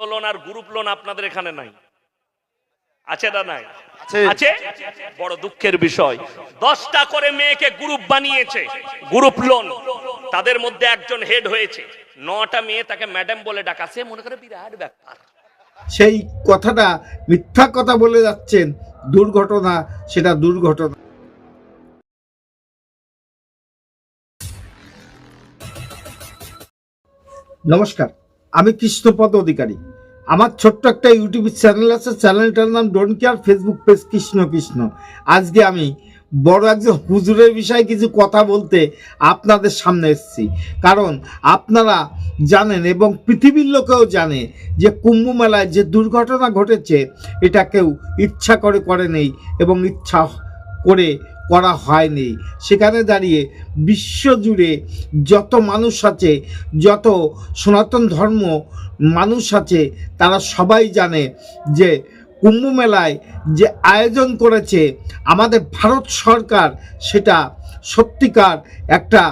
Loan আর group loan আপনাদের এখানে নাই, আছে না নাই? আছে। বড় দুঃখের বিষয়, 10টা করে মেয়েকে গ্রুপ বানিয়েছে, গ্রুপ লোন। তাদের মধ্যে একজন হেড হয়েছে, 9টা মেয়ে তাকে ম্যাডাম বলে ডাকাছে, মনে করে বিরাট ব্যাপার। সেই কথাটা মিথ্যা কথা বলে যাচ্ছেন, দুর্ঘটনা সেটা দুর্ঘটনা। নমস্কার, আমি কৃষ্ণপদ অধিকারী। আমার ছোট্ট একটা ইউটিউব চ্যানেল আছে, চ্যানেলটার নাম don't care, Facebook page Krishna Krishna. আজকে আমি বড় একজন হুজুরের বিষয়ে কিছু কথা বলতে আপনাদের সামনে এসেছি, কারণ আপনারা জানেন এবং পৃথিবীর লোকেও জানে যে কুম্ভ মেলায় যে দুর্ঘটনা ঘটেছে এটা কেউ ইচ্ছা করে নেই এবং ইচ্ছা করে করা হয়নি। সেখানে দাঁড়িয়ে বিশ্বজুড়ে যত মানুষ আছে, যত সনাতন ধর্ম মানুষ আছে, তারা সবাই জানে যে কুম্ভ মেলায় যে আয়োজন করেছে আমাদের ভারত সরকার, সেটা সত্যিকার একটা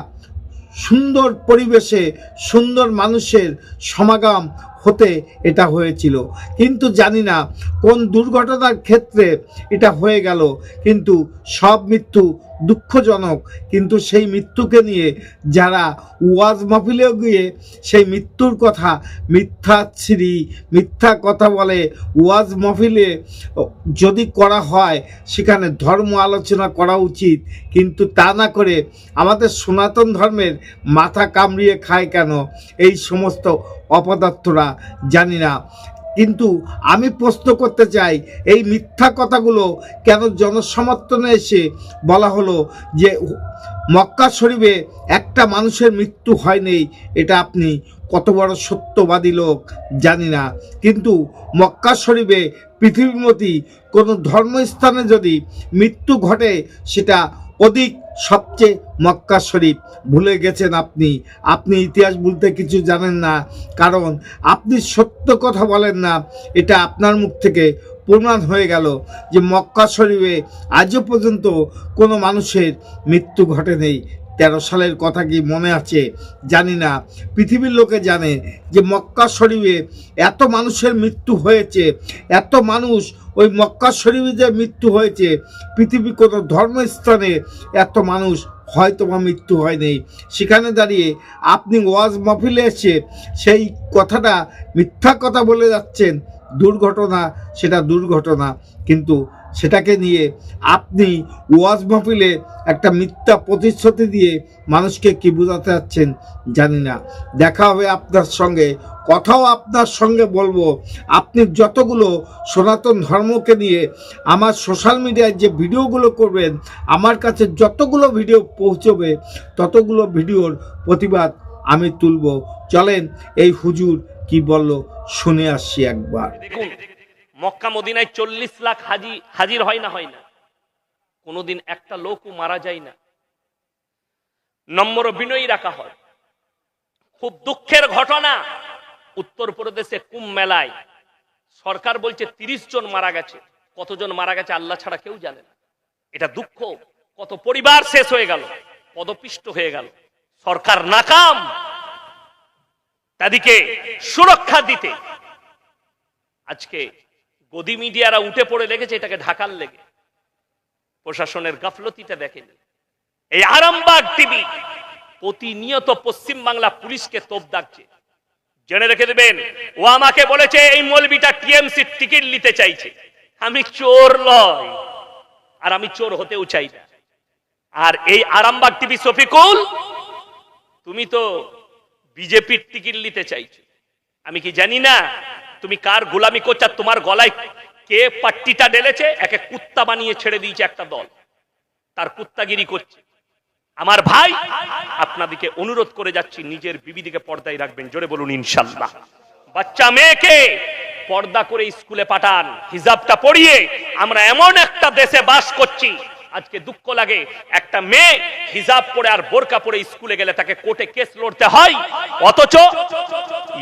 সুন্দর পরিবেশে সুন্দর মানুষের সমাগম হতে এটা হয়েছিল। কিন্তু জানি না কোন দুর্ঘটনার ক্ষেত্রে এটা হয়ে গেল, কিন্তু সব মৃত্যু দুঃখজনক। কিন্তু সেই মৃত্যুকে নিয়ে যারা ওয়াজ মাহফিলেও গিয়ে সেই মৃত্যুর কথা মিথ্যা কথা বলে, ওয়াজ মাহফিলে যদি করা হয় সেখানে ধর্ম আলোচনা করা উচিত, কিন্তু তা না করে আমাদের সনাতন ধর্মের মাথা কামড়িয়ে খায় কেন এই সমস্ত অপদার্থরা, জানি না। কিন্তু আমি প্রশ্ন করতে চাই, এই মিথ্যা কথাগুলো কেন জনসমর্থনে এসে বলা হলো যে মক্কা শরীফে একটা মানুষের মৃত্যু হয়নি? এটা আপনি কত বড় সত্যবাদী লোক জানি না, কিন্তু মক্কা শরীফে পৃথিবীমতি কোনো ধর্মস্থানে যদি মৃত্যু ঘটে সেটা অধিক সবচেয়ে মক্কা শরীফ। ভুলে গেছেন আপনি ইতিহাস বলতে কিছু জানেন না, কারণ আপনি সত্য কথা বলেন না। এটা আপনার মুখ থেকে প্রমাণ হয়ে গেল যে মক্কা শরীফে আজও পর্যন্ত কোনো মানুষের মৃত্যু ঘটেনি। 13 সালের কথা কি মনে আছে জানি না, পৃথিবীর লোকে জানে যে মক্কা শরীফে এত মানুষের মৃত্যু হয়েছে, এত মানুষ ওই মক্কা শরীফে যে মৃত্যু হয়েছে, পৃথিবী কোনো ধর্মস্থানে এত মানুষ হয়তো বা মৃত্যু হয়নি। সেখানে দাঁড়িয়ে আপনি ওয়াজ মাহফিলে এসে সেই কথাটা মিথ্যা কথা বলে যাচ্ছেন, দুর্ঘটনা সেটা দুর্ঘটনা। কিন্তু সেটাকে নিয়ে আপনি ওয়াজ মাহফিলে একটা মিথ্যা প্রতিশ্রুতি দিয়ে মানুষকে কি বোঝাতে যাচ্ছেন জানি না। দেখা হবে আপনার সঙ্গে, কথাও আপনার সঙ্গে বলবো। আপনি যতগুলো সনাতন ধর্মকে নিয়ে আমার সোশ্যাল মিডিয়ায় যে ভিডিওগুলো করবেন, আমার কাছে যতগুলো ভিডিও পৌঁছবে ততগুলো ভিডিওর প্রতিবাদ আমি তুলব। চলেন এই হুজুর কি বলল শুনে আসছি একবার। দেখুন, মক্কা মদিনায় 40 লাখ হাজির হয় না কোনোদিন একটা লোকও মারা যায় না, নম্র বিনয়ী রাখা হয়। খুব দুঃখের ঘটনা, উত্তরপ্রদেশে কুম্ভ মেলায় সরকার বলছে 30 জন মারা গেছে। কতজন মারা গেছে আল্লাহ ছাড়া কেউ জানে না। এটা দুঃখ, কত পরিবার শেষ হয়ে গেল, পদপিষ্ট হয়ে গেল। সরকার নাকাম তাদেরকে সুরক্ষা দিতে। আজকে গদি মিডিয়ারা উঠে পড়ে লেগেছে এটাকে ঢাকার লেগে, প্রশাসনের গাফলতিটা দেখেনি। এই আরামবাগ টিভি প্রতিনিয়ত পশ্চিম বাংলা পুলিশকে তোপ দাগছে। জেনে রেখে দেবেন, ও আমাকে বলেছে এই মৌলবিটা টিএমসি টিকিট নিতে চাইছে। আমি চোর নয়, আর আমি চোর হতেও চাই না। আর এই আরামবাগ টিভি শফিকুল, তুমি তো বিজেপির টিকিট নিতে চাইছো। আমি কি জানি না তুমি কার গোলামি করছো? তোমার গলায় কে পাট্টিটা ঢেলেছে? একে কুত্তা বানিয়ে ছেড়ে দিয়েছে একটা দল, তার কুত্তাগিরি করছে। আমার ভাই, আপনাদেরকে অনুরোধ করে যাচ্ছি, নিজের বিবিদিকে পর্দায় রাখবেন। জোরে বলুন ইনশাআল্লাহ। বাচ্চা মেয়েকে পর্দা করে স্কুলে পাঠান, হিজাবটা পরিয়ে। আমরা এমন একটা দেশে বাস করছি, আজকে দুঃখ লাগে, একটা মেয়ে হিজাব পরে আর বোরকা পরে স্কুলে গেলে তাকে কোর্টে কেস লড়তে হয়, অথচ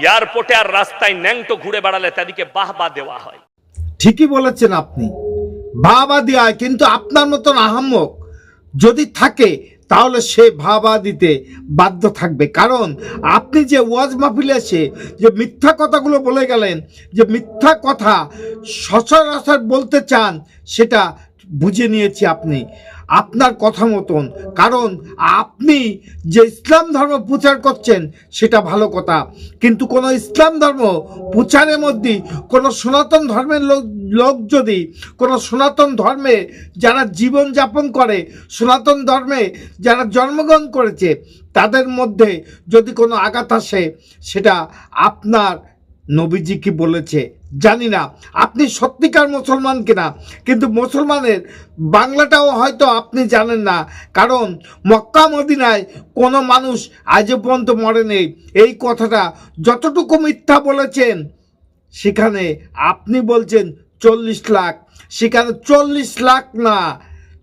এয়ারপোর্টে আর রাস্তায় ন্যাংটো ঘুরে বেড়ালে তাদেরকে বাহবা দেওয়া হয়। ঠিকই বলেছেন আপনি, বাহবা দেওয়া হয়, কিন্তু আপনার মতন আহাম্মক যদি থাকে তাহলে সে ভাবা দিতে বাধ্য থাকবে। কারণ আপনি যে ওয়াজ মাহফিলে এসে যে মিথ্যা কথাগুলো বলে গেলেন, যে মিথ্যা কথা সচরাচর বলতে চান, সেটা বুঝে নিয়েছি আপনি আপনার কথা মতন। কারণ আপনি যে ইসলাম ধর্ম প্রচার করছেন সেটা ভালো কথা, কিন্তু কোনো ইসলাম ধর্ম প্রচারের মধ্যে কোনো সনাতন ধর্মের লোক যদি কোনো সনাতন ধর্মে যারা জীবন যাপন করে, সনাতন ধর্মে যারা জন্মগ্রহণ করেছে, তাদের মধ্যে যদি কোনো আঘাত আসে, সেটা আপনার নবীজি কি বলেছে জানি না, আপনি সত্যিকার মুসলমান কিনা, কিন্তু মুসলমানের বাংলাটাও হয়তো আপনি জানেন না। কারণ মক্কা মদিনায় কোনো মানুষ আজও পর্যন্ত মরে নেই, এই কথাটা যতটুকু মিথ্যা বলেছেন, সেখানে আপনি বলছেন 40 লাখ, সেখানে 40 লাখ না,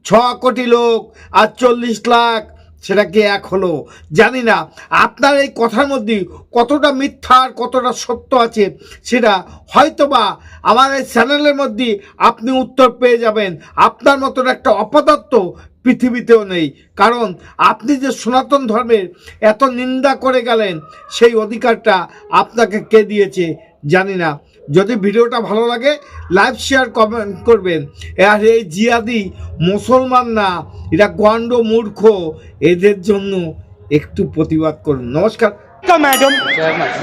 6 কোটি লোক আর 40 লাখ, সেটা কি এক হলো জানি না। আপনার এই কথার মধ্যে কতটা মিথ্যা আর কতটা সত্য আছে, সেটা হয়তোবা আমার এই চ্যানেলের মধ্যে আপনি উত্তর পেয়ে যাবেন। আপনার মতন একটা অপদার্থ পৃথিবীতেও নেই। কারণ আপনি যে সনাতন ধর্মের এত নিন্দা করে গেলেন, সেই অধিকারটা আপনাকে কে দিয়েছে জানি না। যদি ভিডিওটা ভালো লাগে লাইক শেয়ার কমেন্ট করবেন। আর এই জিহাদি মুসলমান না, এরা গণ্ড মূর্খ, এদের জন্য একটু প্রতিবাদ করুন। নমস্কার। Madam,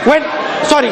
when sorry.